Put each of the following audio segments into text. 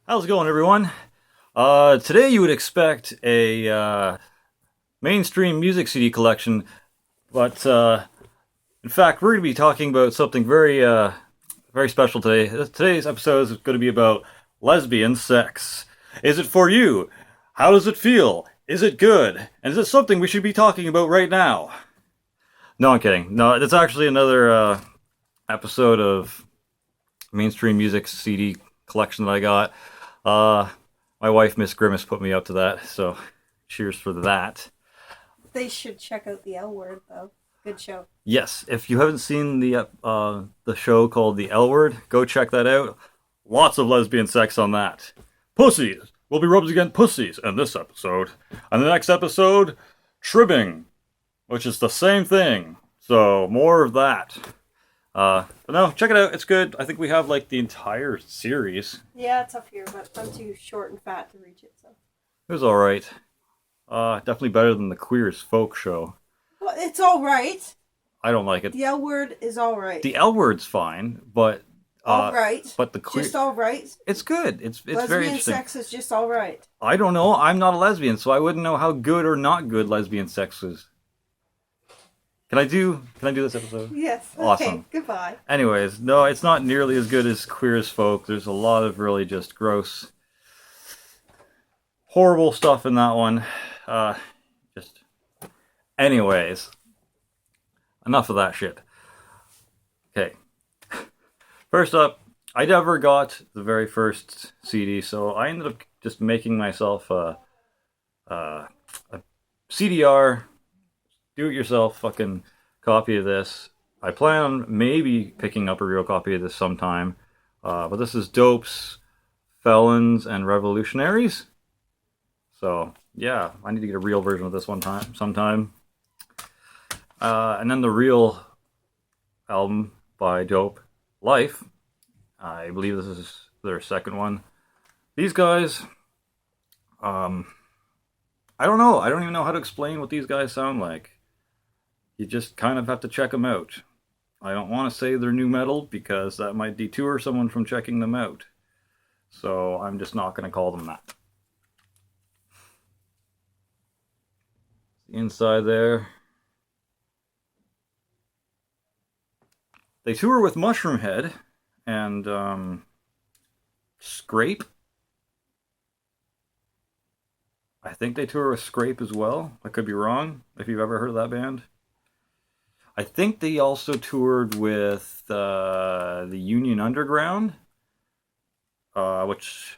How's it going, everyone? Today you would expect a mainstream music CD collection, but in fact, we're going to be talking about something very special today. Today's episode is going to be about lesbian sex. Is it for you? How does it feel? Is it good? And is it something we should be talking about right now? No, I'm kidding. No, it's actually another episode of mainstream music CD collection that I got. My wife, Miss Grimace, put me up to that, so cheers for that. They should check out the L Word, though. Good show. Yes, if you haven't seen the show called The L Word, go check that out. Lots of lesbian sex on that. Pussies will be rubbed against pussies in this episode. And the next episode, tribbing, which is the same thing. So more of that. But no, check it out. It's good. I think we have like the entire series. Yeah, it's up here, but I'm too short and fat to reach it, so. It was alright. Definitely better than the Queer as Folk show. Well, it's alright. I don't like it. The L Word is alright. The L Word's fine, but alright. But the queer, just alright. It's good. It's lesbian very interesting. Sex is just alright. I don't know. I'm not a lesbian, so I wouldn't know how good or not good lesbian sex is. Can I do this episode? Yes. Awesome. Okay, goodbye. Anyways, no, it's not nearly as good as Queer as Folk. There's a lot of really just gross, horrible stuff in that one. Anyways, enough of that shit. Okay. First up, I never got the very first CD, so I ended up just making myself a CDR, do-it-yourself fucking copy of this. I plan on maybe picking up a real copy of this sometime, but this is Dope's Felons and Revolutionaries. So, yeah, I need to get a real version of this sometime. And then the real album by Dope, Life. I believe this is their second one. These guys, I don't know. I don't even know how to explain what these guys sound like. You just kind of have to check them out. I don't want to say they're new metal because that might detour someone from checking them out. So I'm just not going to call them that. Inside there. They tour with Mushroom Head and Scrape. I think they tour with Scrape as well. I could be wrong, if you've ever heard of that band. I think they also toured with the Union Underground, which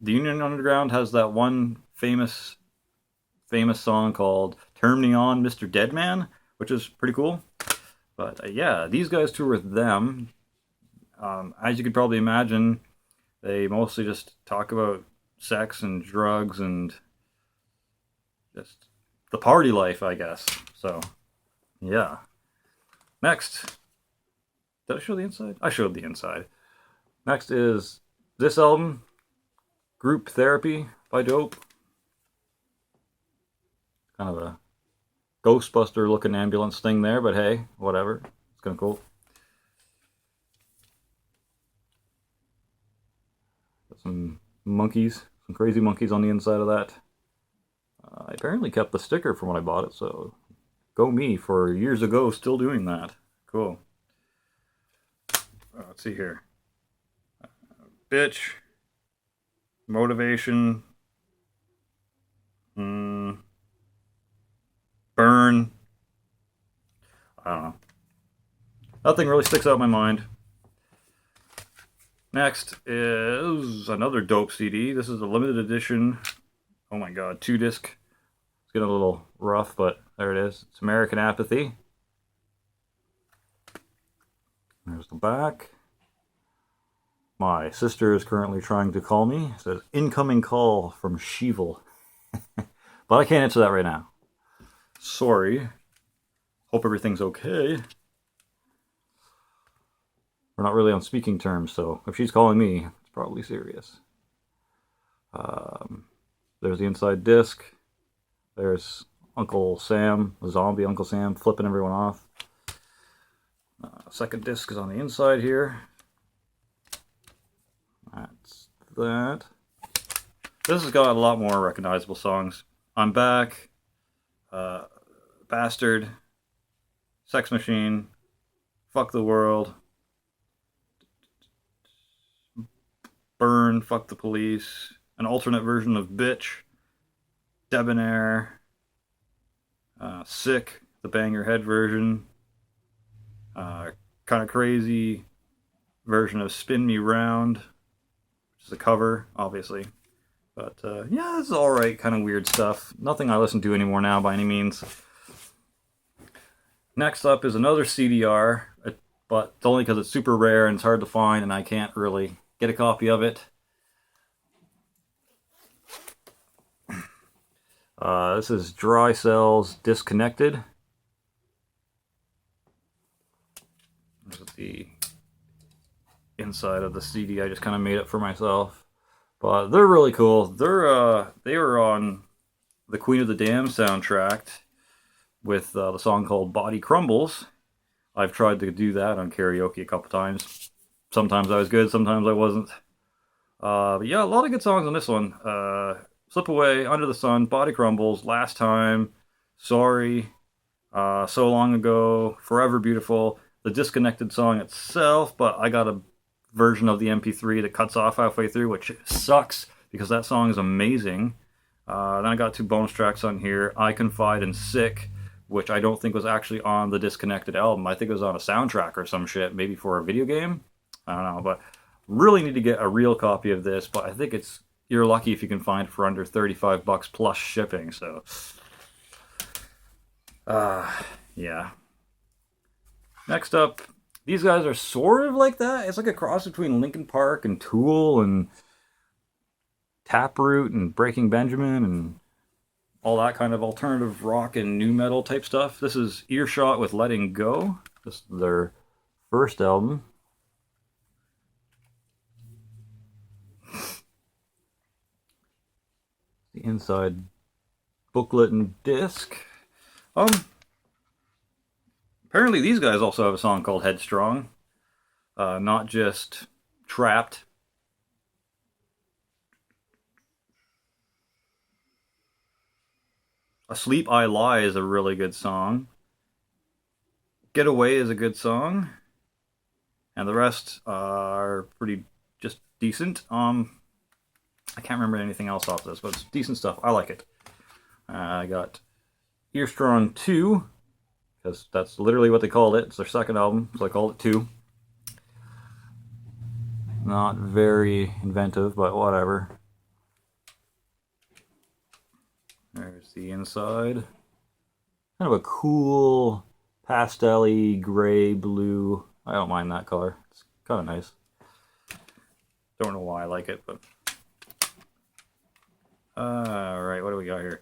the Union Underground has that one famous song called Turn Me On, Mr. Deadman, which is pretty cool. But yeah, these guys tour with them. As you could probably imagine, they mostly just talk about sex and drugs and just the party life, I guess. So, yeah. Next. Did I show the inside? I showed the inside. Next is this album, Group Therapy by Dope. Kind of a Ghostbuster looking ambulance thing there, but hey, whatever. It's kind of cool. Got some monkeys, some crazy monkeys on the inside of that. I apparently kept the sticker from when I bought it, so go me for years ago still doing that. Cool. Let's see here. Bitch. Motivation. Burn. I don't know. Nothing really sticks out in my mind. Next is another Dope CD. This is a limited edition. Oh my god, 2-disc. It's getting a little rough, but there it is. It's American Apathy. There's the back. My sister is currently trying to call me. It says, incoming call from Sheevil. But I can't answer that right now. Sorry. Hope everything's okay. We're not really on speaking terms, so if she's calling me, it's probably serious. There's the inside disc. There's Uncle Sam, the zombie Uncle Sam, flipping everyone off. Second disc is on the inside here. That's that. This has got a lot more recognizable songs. I'm Back, Bastard, Sex Machine, Fuck the World, Burn, Fuck the Police, an alternate version of Bitch, Debonair, Sick, the Bang Your Head version, kind of crazy version of Spin Me Round, which is a cover, obviously. But yeah, it's alright, kind of weird stuff. Nothing I listen to anymore now by any means. Next up is another CDR, but it's only because it's super rare and it's hard to find and I can't really get a copy of it. This is Dry Cells Disconnected. This is the inside of the CD I just kind of made it for myself. But they're really cool. They were on the Queen of the Dam soundtrack with the song called Body Crumbles. I've tried to do that on karaoke a couple times. Sometimes I was good, sometimes I wasn't. But yeah, a lot of good songs on this one. Slip Away, Under the Sun, Body Crumbles, Last Time, Sorry, So Long Ago, Forever Beautiful, the Disconnected song itself, but I got a version of the MP3 that cuts off halfway through, which sucks because that song is amazing. Then I got 2 bonus tracks on here, I Confide and Sick, which I don't think was actually on the Disconnected album. I think it was on a soundtrack or some shit, maybe for a video game. I don't know, but really need to get a real copy of this, but I think you're lucky if you can find it for under $35 plus shipping, so yeah. Next up, these guys are sort of like that. It's like a cross between Linkin Park and Tool and Taproot and Breaking Benjamin and all that kind of alternative rock and nu metal type stuff. This is Earshot with Letting Go. This is their first album. The inside booklet and disc. Apparently these guys also have a song called Headstrong. Not just Trapped. Asleep I Lie is a really good song. Get Away is a good song. And the rest are pretty just decent. I can't remember anything else off this, but it's decent stuff. I like it. I got Earstrong 2, because that's literally what they called it. It's their second album, so I called it 2. Not very inventive, but whatever. There's the inside. Kind of a cool pastel-y gray blue. I don't mind that color. It's kind of nice. Don't know why I like it, but alright, what do we got here?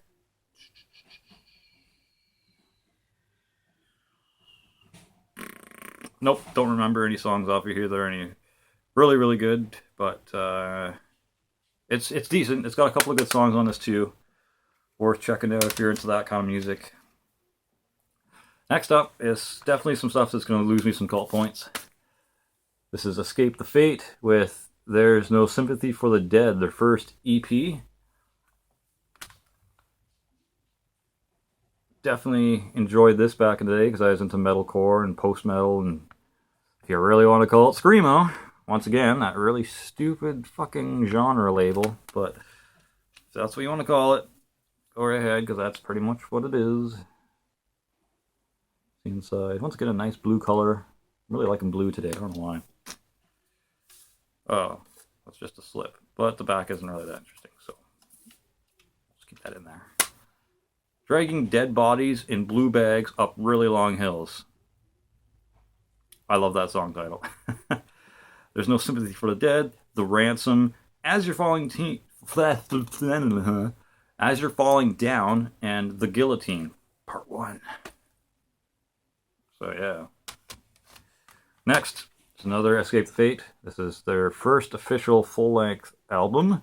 Nope, don't remember any songs off of here that are any really, really good, but it's decent. It's got a couple of good songs on this too. Worth checking out if you're into that kind of music. Next up is definitely some stuff that's going to lose me some cult points. This is Escape the Fate with There's No Sympathy for the Dead, their first EP. Definitely enjoyed this back in the day because I was into metalcore and post-metal, and if you really want to call it screamo, once again, that really stupid fucking genre label, but if that's what you want to call it, go right ahead, because that's pretty much what it is. Inside, once again, a nice blue color. I'm really liking blue today, I don't know why. Oh, that's just a slip, but the back isn't really that interesting, so let's keep that in there. Dragging dead bodies in blue bags up really long hills. I love that song title. There's No Sympathy for the Dead, The Ransom, As You're Falling As You're Falling Down, and The Guillotine, Part 1. So yeah. Next, it's another Escape the Fate. This is their first official full-length album.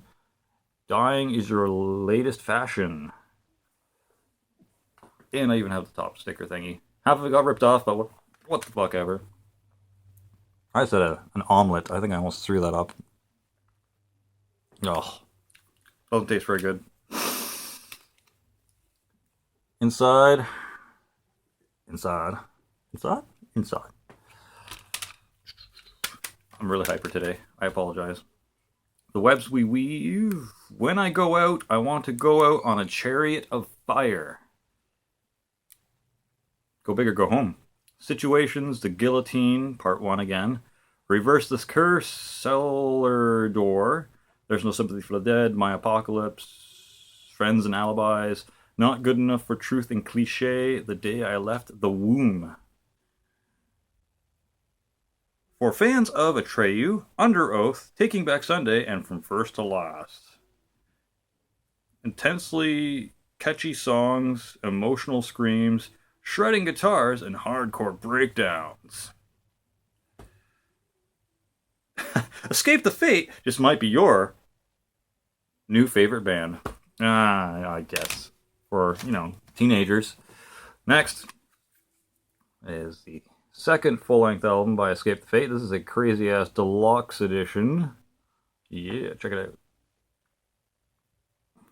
Dying is Your Latest Fashion. And I even have the top sticker thingy. Half of it got ripped off, but what the fuck ever. I said an omelet. I think I almost threw that up. Oh, doesn't taste very good. Inside, inside, inside, inside. I'm really hyper today. I apologize. The webs we weave. When I go out, I want to go out on a chariot of fire. Go big or go home. Situations, the guillotine, part one again. Reverse this curse, cellar door. There's no sympathy for the dead, my apocalypse, friends and alibis. Not good enough for truth and cliche, the day I left the womb. For fans of Atreyu, Under Oath, Taking Back Sunday, and From First to Last. Intensely catchy songs, emotional screams, shredding guitars, and hardcore breakdowns. Escape the Fate just might be your new favorite band. I guess. For, teenagers. Next is the second full-length album by Escape the Fate. This is a crazy-ass deluxe edition. Yeah, check it out.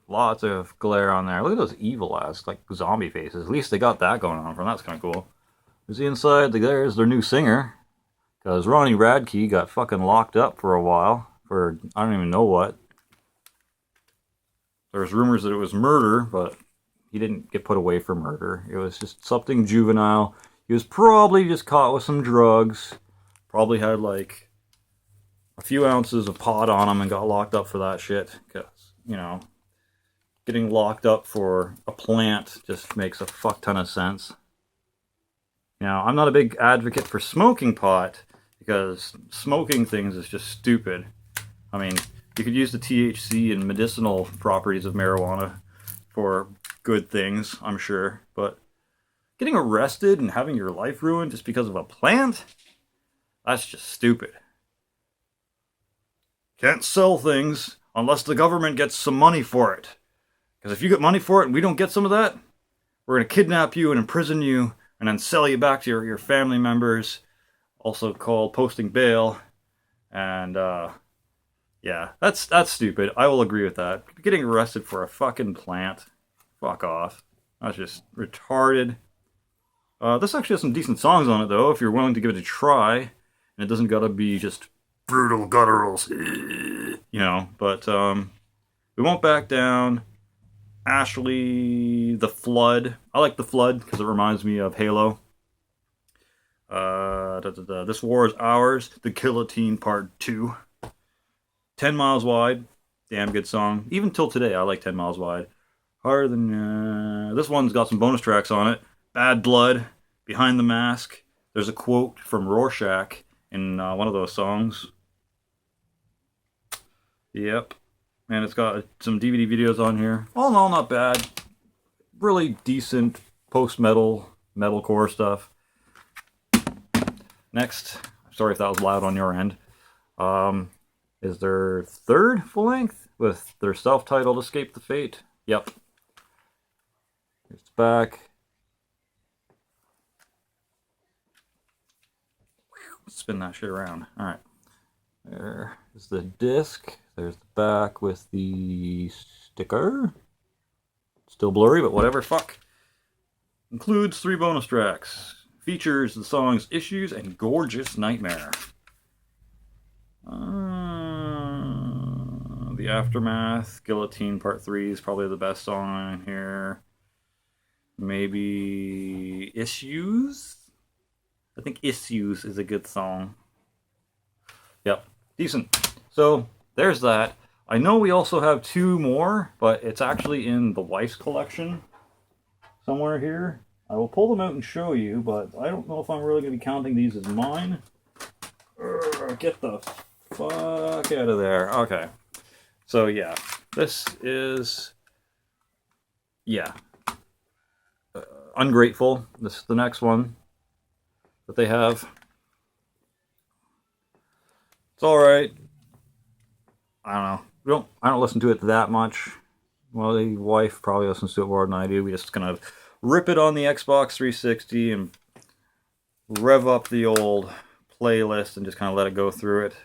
Lots of glare on there. Look at those evil-ass, like, zombie faces. At least they got that going on for them. That's kind of cool. There's the inside. There's their new singer. Because Ronnie Radke got fucking locked up for a while. For, I don't even know what. There's rumors that it was murder, but he didn't get put away for murder. It was just something juvenile. He was probably just caught with some drugs. Probably had like a few ounces of pot on him and got locked up for that shit. Because, getting locked up for a plant just makes a fuck ton of sense. I'm not a big advocate for smoking pot because smoking things is just stupid. I mean, you could use the THC and medicinal properties of marijuana for good things, I'm sure, but getting arrested and having your life ruined just because of a plant? That's just stupid. Can't sell things unless the government gets some money for it. Because if you get money for it and we don't get some of that, we're going to kidnap you and imprison you and then sell you back to your family members, also called posting bail. And, yeah, that's stupid. I will agree with that. Getting arrested for a fucking plant, fuck off. That's just retarded. This actually has some decent songs on it, though, if you're willing to give it a try. And it doesn't gotta be just brutal gutturals, but, We Won't Back Down, Ashley, The Flood. I like The Flood because it reminds me of Halo. This War Is Ours, The Guillotine Part 2. 10 Miles Wide, damn good song. Even till today, I like 10 Miles Wide. Harder Than... this one's got some bonus tracks on it. Bad Blood, Behind the Mask. There's a quote from Rorschach in one of those songs. Yep. And it's got some DVD videos on here. All in all, not bad. Really decent post-metal, metalcore stuff. Next, sorry if that was loud on your end, is their third full-length with their self-titled Escape the Fate. Yep. Here's the back. Spin that shit around. Alright. There is the disc. There's the back with the sticker. Still blurry, but whatever, fuck. Includes 3 bonus tracks. Features the songs Issues and Gorgeous Nightmare. The Aftermath, Guillotine Part 3 is probably the best song on here. Maybe Issues? I think Issues is a good song. Yep, decent. So, there's that. I know we also have 2 more, but it's actually in the wife's collection somewhere here. I will pull them out and show you, but I don't know if I'm really going to be counting these as mine. Get the fuck out of there. Okay. So, yeah. This is... yeah. Ungrateful. This is the next one that they have. It's alright. I don't know. I don't listen to it that much. Well, the wife probably listens to it more than I do. We just kind of rip it on the Xbox 360 and rev up the old playlist and just kind of let it go through it.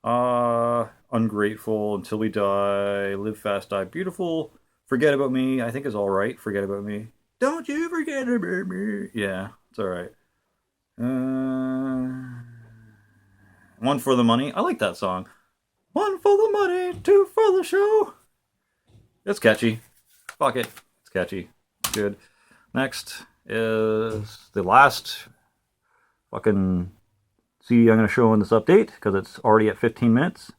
I'll Ungrateful, Until We Die, Live Fast, Die Beautiful, Forget About Me, I think is alright. Forget About Me. Don't you forget about me. Yeah, it's alright. One for the Money. I like that song. One for the money, two for the show. It's catchy. Fuck it. It's catchy. Good. Next is the last fucking CD I'm going to show in this update because it's already at 15 minutes.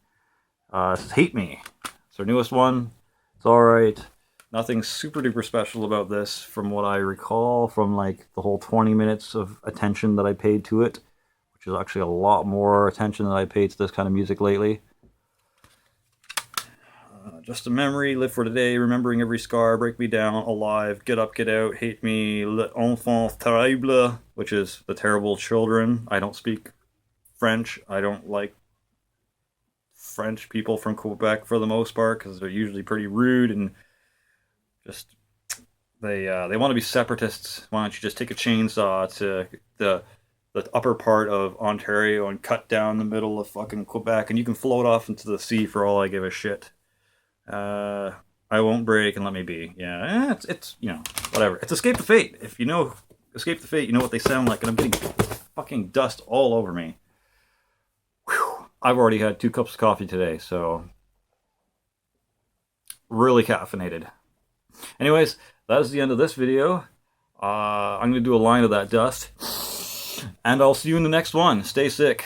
This is Hate Me. It's our newest one. It's alright. Nothing super duper special about this from what I recall from like the whole 20 minutes of attention that I paid to it, which is actually a lot more attention than I paid to this kind of music lately. Just a Memory, Live for Today, Remembering Every Scar, Break Me Down, Alive, Get Up, Get Out, Hate Me, L'Enfant Terrible, which is The Terrible Children. I don't speak French. I don't like French people from Quebec for the most part because they're usually pretty rude and just they want to be separatists. Why don't you just take a chainsaw to the upper part of Ontario and cut down the middle of fucking Quebec and you can float off into the sea for all I give a shit. I Won't Break and Let Me Be. Yeah, it's you know, whatever. It's Escape the Fate. If you know Escape the Fate, you know what they sound like, and I'm getting fucking dust all over me. Whew. I've already had 2 cups of coffee today, so really caffeinated. Anyways, that is the end of this video. I'm going to do a line of that dust, and I'll see you in the next one. Stay sick.